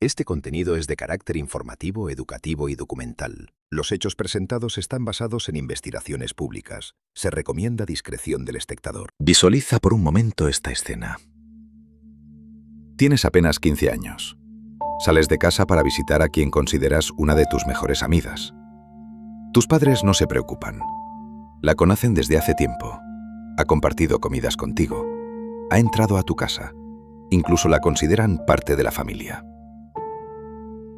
Este contenido es de carácter informativo, educativo y documental. Los hechos presentados están basados en investigaciones públicas. Se recomienda discreción del espectador. Visualiza por un momento esta escena. Tienes apenas 15 años. Sales de casa para visitar a quien consideras una de tus mejores amigas. Tus padres no se preocupan. La conocen desde hace tiempo. Ha compartido comidas contigo. Ha entrado a tu casa. Incluso la consideran parte de la familia.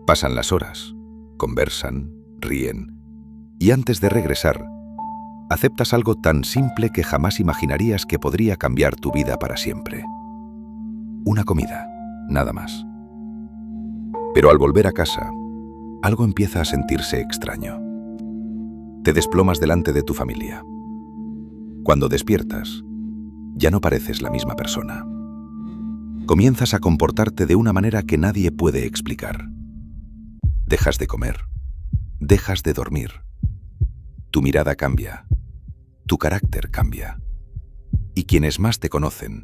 Pasan las horas, conversan, ríen, y antes de regresar, aceptas algo tan simple que jamás imaginarías que podría cambiar tu vida para siempre. Una comida, nada más. Pero al volver a casa, algo empieza a sentirse extraño. Te desplomas delante de tu familia. Cuando despiertas, ya no pareces la misma persona. Comienzas a comportarte de una manera que nadie puede explicar. Dejas de comer, dejas de dormir. Tu mirada cambia, tu carácter cambia. Y quienes más te conocen,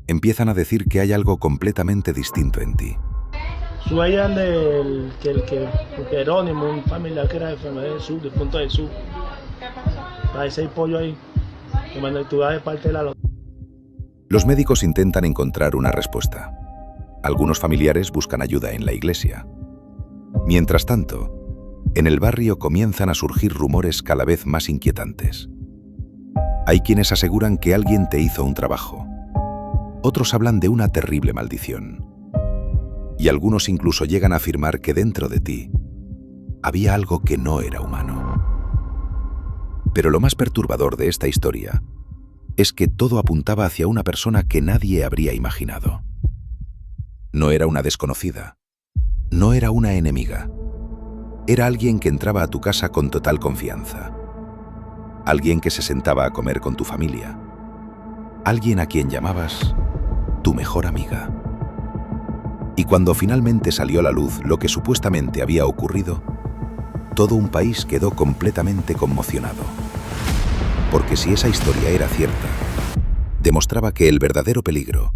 empiezan a decir que hay algo completamente distinto en ti. Sueñan del que Jerónimo, un familiar que era de enfermedad del sur, del punto del sur. Parece el pollo ahí, que manufactura de parte de la... Los médicos intentan encontrar una respuesta. Algunos familiares buscan ayuda en la iglesia. Mientras tanto, en el barrio comienzan a surgir rumores cada vez más inquietantes. Hay quienes aseguran que alguien te hizo un trabajo. Otros hablan de una terrible maldición. Y algunos incluso llegan a afirmar que dentro de ti había algo que no era humano. Pero lo más perturbador de esta historia es que todo apuntaba hacia una persona que nadie habría imaginado. No era una desconocida. No era una enemiga. Era alguien que entraba a tu casa con total confianza. Alguien que se sentaba a comer con tu familia. Alguien a quien llamabas tu mejor amiga. Y cuando finalmente salió a la luz lo que supuestamente había ocurrido, todo un país quedó completamente conmocionado. Porque si esa historia era cierta, demostraba que el verdadero peligro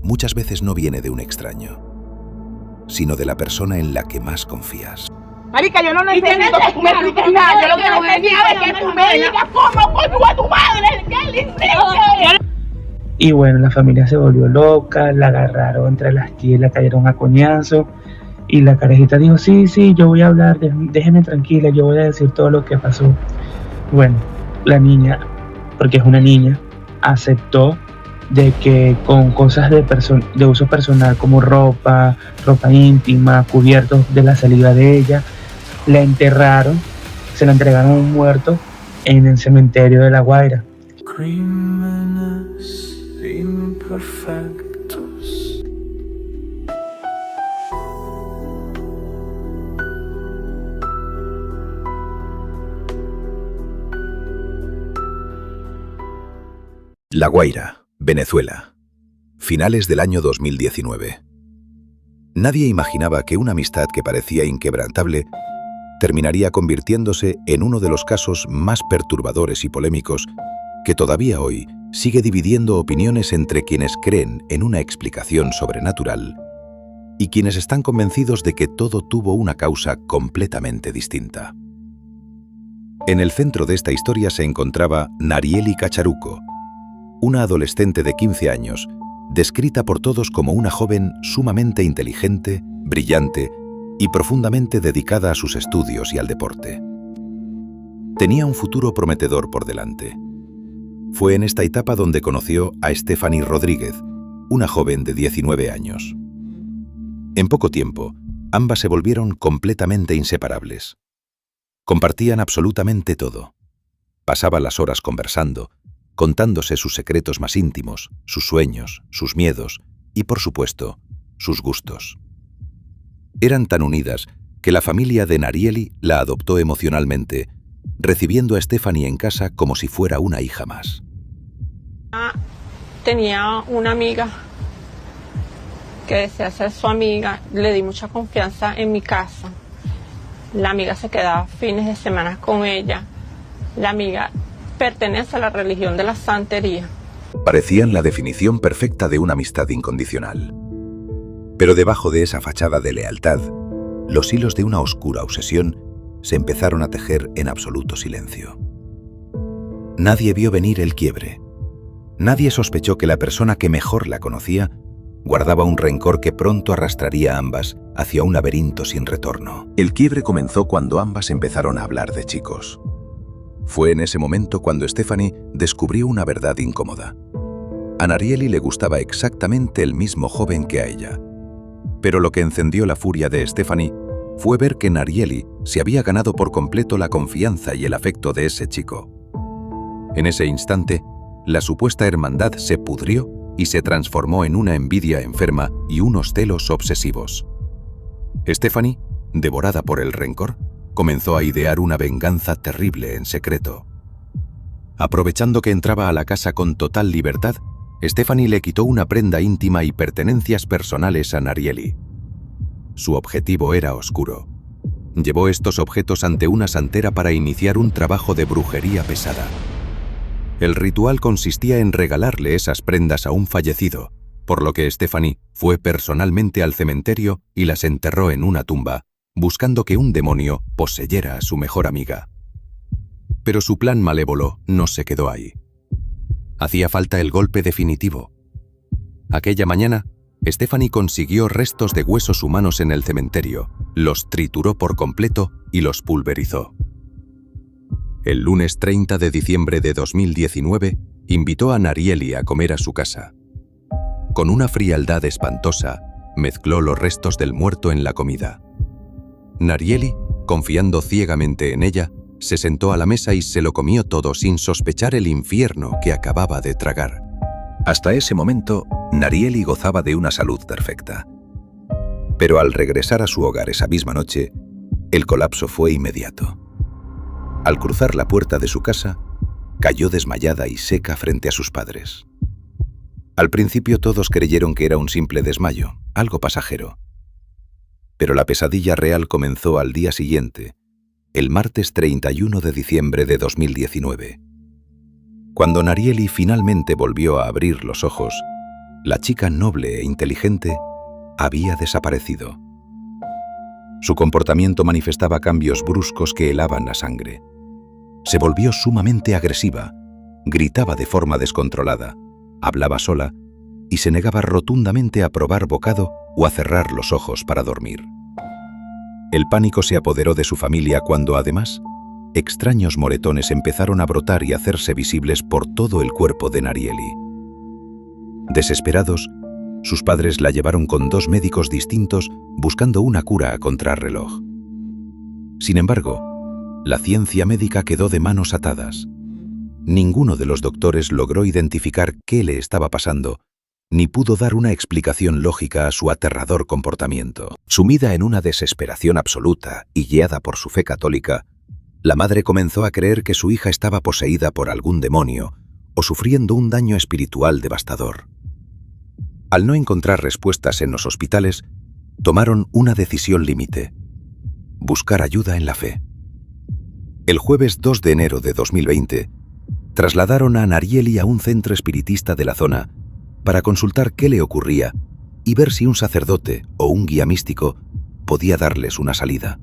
muchas veces no viene de un extraño, sino de la persona en la que más confías. Marica, yo no necesito que tú me expliques nada. Yo lo que necesito es que tú me digas cómo coño a tu madre. ¡Qué lindo! Y bueno, la familia se volvió loca, la agarraron entre las tías, la cayeron a coñazo. Y la carajita dijo, sí, yo voy a hablar, déjeme tranquila, yo voy a decir todo lo que pasó. Bueno, la niña, porque es una niña, aceptó de que con cosas de uso personal como ropa íntima, cubiertos de la saliva de ella, la enterraron, se la entregaron a un muerto en el cementerio de La Guaira. Crímenes imperfectos. La Guaira, Venezuela. Finales del año 2019. Nadie imaginaba que una amistad que parecía inquebrantable terminaría convirtiéndose en uno de los casos más perturbadores y polémicos que todavía hoy sigue dividiendo opiniones entre quienes creen en una explicación sobrenatural y quienes están convencidos de que todo tuvo una causa completamente distinta. En el centro de esta historia se encontraba Narieli Cacharuco, una adolescente de 15 años, descrita por todos como una joven sumamente inteligente, brillante y profundamente dedicada a sus estudios y al deporte. Tenía un futuro prometedor por delante. Fue en esta etapa donde conoció a Stephanie Rodríguez, una joven de 19 años. En poco tiempo, ambas se volvieron completamente inseparables. Compartían absolutamente todo. Pasaban las horas conversando, contándose sus secretos más íntimos, sus sueños, sus miedos y, por supuesto, sus gustos. Eran tan unidas que la familia de Narieli la adoptó emocionalmente, recibiendo a Stephanie en casa como si fuera una hija más. Tenía una amiga que desea ser su amiga, le di mucha confianza en mi casa. La amiga se quedaba fines de semana con ella. La amiga pertenece a la religión de la santería. Parecían la definición perfecta de una amistad incondicional. Pero debajo de esa fachada de lealtad, los hilos de una oscura obsesión se empezaron a tejer en absoluto silencio. Nadie vio venir el quiebre. Nadie sospechó que la persona que mejor la conocía guardaba un rencor que pronto arrastraría a ambas hacia un laberinto sin retorno. El quiebre comenzó cuando ambas empezaron a hablar de chicos. Fue en ese momento cuando Stephanie descubrió una verdad incómoda. A Narieli le gustaba exactamente el mismo joven que a ella. Pero lo que encendió la furia de Stephanie fue ver que Narieli se había ganado por completo la confianza y el afecto de ese chico. En ese instante, la supuesta hermandad se pudrió y se transformó en una envidia enferma y unos celos obsesivos. Stephanie, devorada por el rencor, comenzó a idear una venganza terrible en secreto. Aprovechando que entraba a la casa con total libertad, Stephanie le quitó una prenda íntima y pertenencias personales a Narieli. Su objetivo era oscuro. Llevó estos objetos ante una santera para iniciar un trabajo de brujería pesada. El ritual consistía en regalarle esas prendas a un fallecido, por lo que Stephanie fue personalmente al cementerio y las enterró en una tumba, buscando que un demonio poseyera a su mejor amiga. Pero su plan malévolo no se quedó ahí. Hacía falta el golpe definitivo. Aquella mañana, Stephanie consiguió restos de huesos humanos en el cementerio, los trituró por completo y los pulverizó. El lunes 30 de diciembre de 2019, invitó a Narieli a comer a su casa. Con una frialdad espantosa, mezcló los restos del muerto en la comida. Narieli, confiando ciegamente en ella, se sentó a la mesa y se lo comió todo sin sospechar el infierno que acababa de tragar. Hasta ese momento, Narieli gozaba de una salud perfecta. Pero al regresar a su hogar esa misma noche, el colapso fue inmediato. Al cruzar la puerta de su casa, cayó desmayada y seca frente a sus padres. Al principio todos creyeron que era un simple desmayo, algo pasajero. Pero la pesadilla real comenzó al día siguiente, el martes 31 de diciembre de 2019. Cuando Narieli finalmente volvió a abrir los ojos, la chica noble e inteligente había desaparecido. Su comportamiento manifestaba cambios bruscos que helaban la sangre. Se volvió sumamente agresiva, gritaba de forma descontrolada, hablaba sola y se negaba rotundamente a probar bocado o a cerrar los ojos para dormir. El pánico se apoderó de su familia cuando, además, extraños moretones empezaron a brotar y hacerse visibles por todo el cuerpo de Narieli. Desesperados, sus padres la llevaron con 2 médicos distintos buscando una cura a contrarreloj. Sin embargo, la ciencia médica quedó de manos atadas. Ninguno de los doctores logró identificar qué le estaba pasando, ni pudo dar una explicación lógica a su aterrador comportamiento. Sumida en una desesperación absoluta y guiada por su fe católica, la madre comenzó a creer que su hija estaba poseída por algún demonio o sufriendo un daño espiritual devastador. Al no encontrar respuestas en los hospitales, tomaron una decisión límite: buscar ayuda en la fe. El jueves 2 de enero de 2020, trasladaron a Narieli a un centro espiritista de la zona para consultar qué le ocurría y ver si un sacerdote o un guía místico podía darles una salida.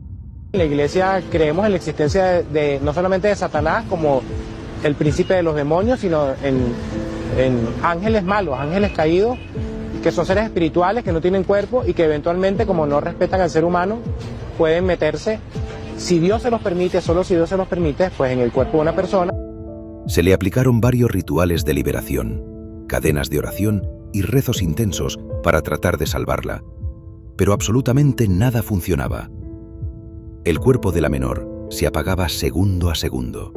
En la iglesia creemos en la existencia de no solamente de Satanás como el príncipe de los demonios, sino en ángeles malos, ángeles caídos, que son seres espirituales que no tienen cuerpo y que eventualmente, como no respetan al ser humano, pueden meterse, si Dios se los permite, solo si Dios se los permite, pues en el cuerpo de una persona. Se le aplicaron varios rituales de liberación, cadenas de oración y rezos intensos para tratar de salvarla, pero absolutamente nada funcionaba. El cuerpo de la menor se apagaba segundo a segundo.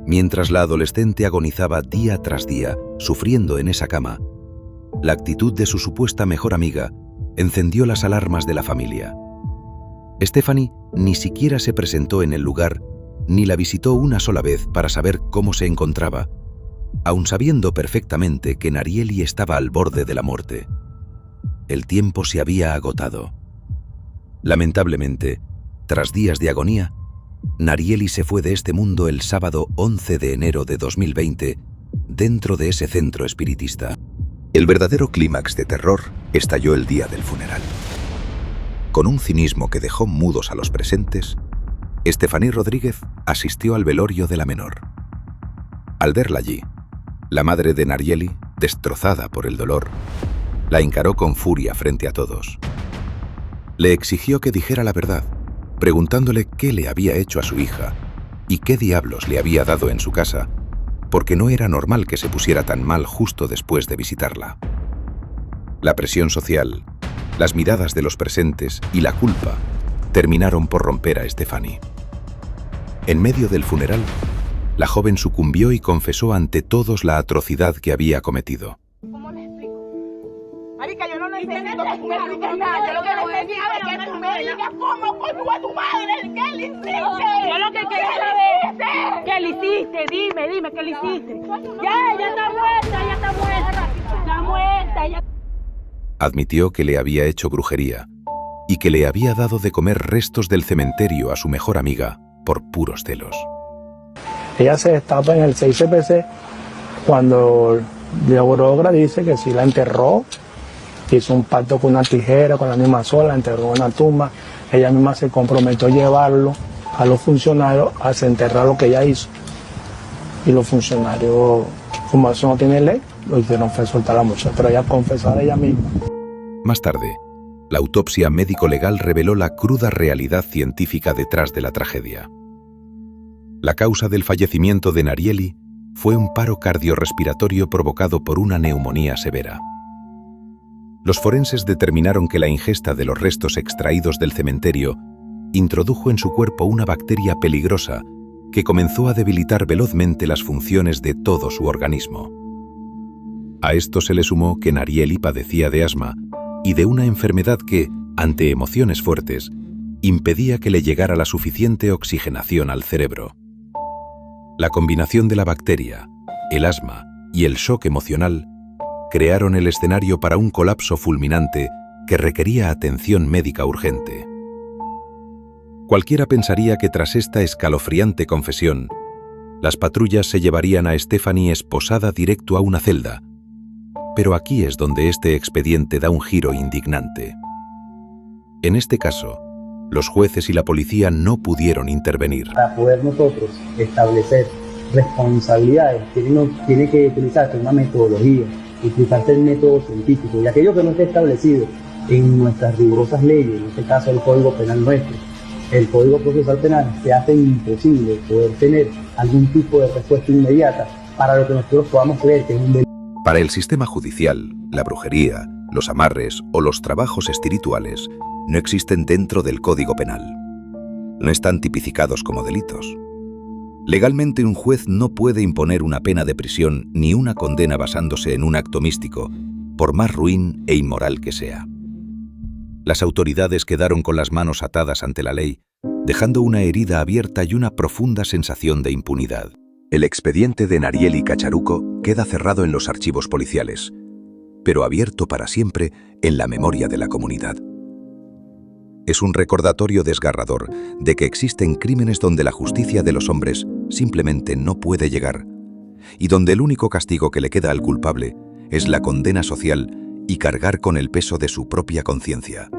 Mientras la adolescente agonizaba día tras día, sufriendo en esa cama, la actitud de su supuesta mejor amiga encendió las alarmas de la familia. Stephanie ni siquiera se presentó en el lugar ni la visitó una sola vez para saber cómo se encontraba, aun sabiendo perfectamente que Narieli estaba al borde de la muerte. El tiempo se había agotado. Lamentablemente, tras días de agonía, Narieli se fue de este mundo el sábado 11 de enero de 2020 dentro de ese centro espiritista. El verdadero clímax de terror estalló el día del funeral. Con un cinismo que dejó mudos a los presentes, Estefaní Rodríguez asistió al velorio de la menor. Al verla allí, la madre de Narieli, destrozada por el dolor, la encaró con furia frente a todos. Le exigió que dijera la verdad, preguntándole qué le había hecho a su hija y qué diablos le había dado en su casa, porque no era normal que se pusiera tan mal justo después de visitarla. La presión social, las miradas de los presentes y la culpa terminaron por romper a Estefaní. En medio del funeral, la joven sucumbió y confesó ante todos la atrocidad que había cometido. ¿Cómo le explico? Marica, yo no necesito que tú me expliques nada. Yo lo que necesito es que tú me digas cómo coño a tu madre. ¿Qué le hiciste? Yo lo que quiero saber, ¿qué le hiciste? Dime, ¿qué le hiciste? Ya, ella está muerta. Está muerta, ella. Admitió que le había hecho brujería y que le había dado de comer restos del cementerio a su mejor amiga por puros celos. Ella se destapa en el 6CPC cuando Leogrogra dice que si la enterró, hizo un pacto con una tijera, con la misma sola, la enterró en una tumba. Ella misma se comprometió a llevarlo a los funcionarios a desenterrar lo que ella hizo. Y los funcionarios, como eso no tiene ley, lo hicieron fue soltar a la muchacha, pero ella confesó a ella misma. Más tarde, la autopsia médico-legal reveló la cruda realidad científica detrás de la tragedia. La causa del fallecimiento de Narieli fue un paro cardiorrespiratorio provocado por una neumonía severa. Los forenses determinaron que la ingesta de los restos extraídos del cementerio introdujo en su cuerpo una bacteria peligrosa que comenzó a debilitar velozmente las funciones de todo su organismo. A esto se le sumó que Narieli padecía de asma y de una enfermedad que, ante emociones fuertes, impedía que le llegara la suficiente oxigenación al cerebro. La combinación de la bacteria, el asma y el shock emocional crearon el escenario para un colapso fulminante que requería atención médica urgente. Cualquiera pensaría que tras esta escalofriante confesión, las patrullas se llevarían a Estefaní esposada directo a una celda, pero aquí es donde este expediente da un giro indignante. En este caso, los jueces y la policía no pudieron intervenir. Para poder nosotros establecer responsabilidades, tiene que utilizarse una metodología, utilizarse el método científico, y aquello que no esté establecido en nuestras rigurosas leyes, en este caso el Código Penal nuestro, el Código Procesal Penal, se hace imposible poder tener algún tipo de respuesta inmediata para lo que nosotros podamos creer que es un delito. Para el sistema judicial, la brujería, los amarres o los trabajos espirituales no existen dentro del Código Penal. No están tipificados como delitos. Legalmente, un juez no puede imponer una pena de prisión ni una condena basándose en un acto místico, por más ruin e inmoral que sea. Las autoridades quedaron con las manos atadas ante la ley, dejando una herida abierta y una profunda sensación de impunidad. El expediente de Narieli Cacharuco queda cerrado en los archivos policiales, pero abierto para siempre en la memoria de la comunidad. Es un recordatorio desgarrador de que existen crímenes donde la justicia de los hombres simplemente no puede llegar, y donde el único castigo que le queda al culpable es la condena social y cargar con el peso de su propia conciencia.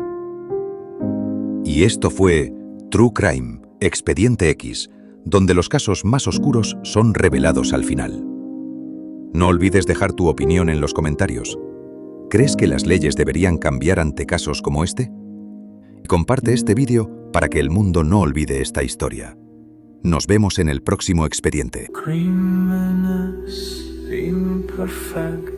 Y esto fue True Crime, Expediente X, donde los casos más oscuros son revelados al final. No olvides dejar tu opinión en los comentarios. ¿Crees que las leyes deberían cambiar ante casos como este? Comparte este vídeo para que el mundo no olvide esta historia. Nos vemos en el próximo expediente. Criminals imperfect.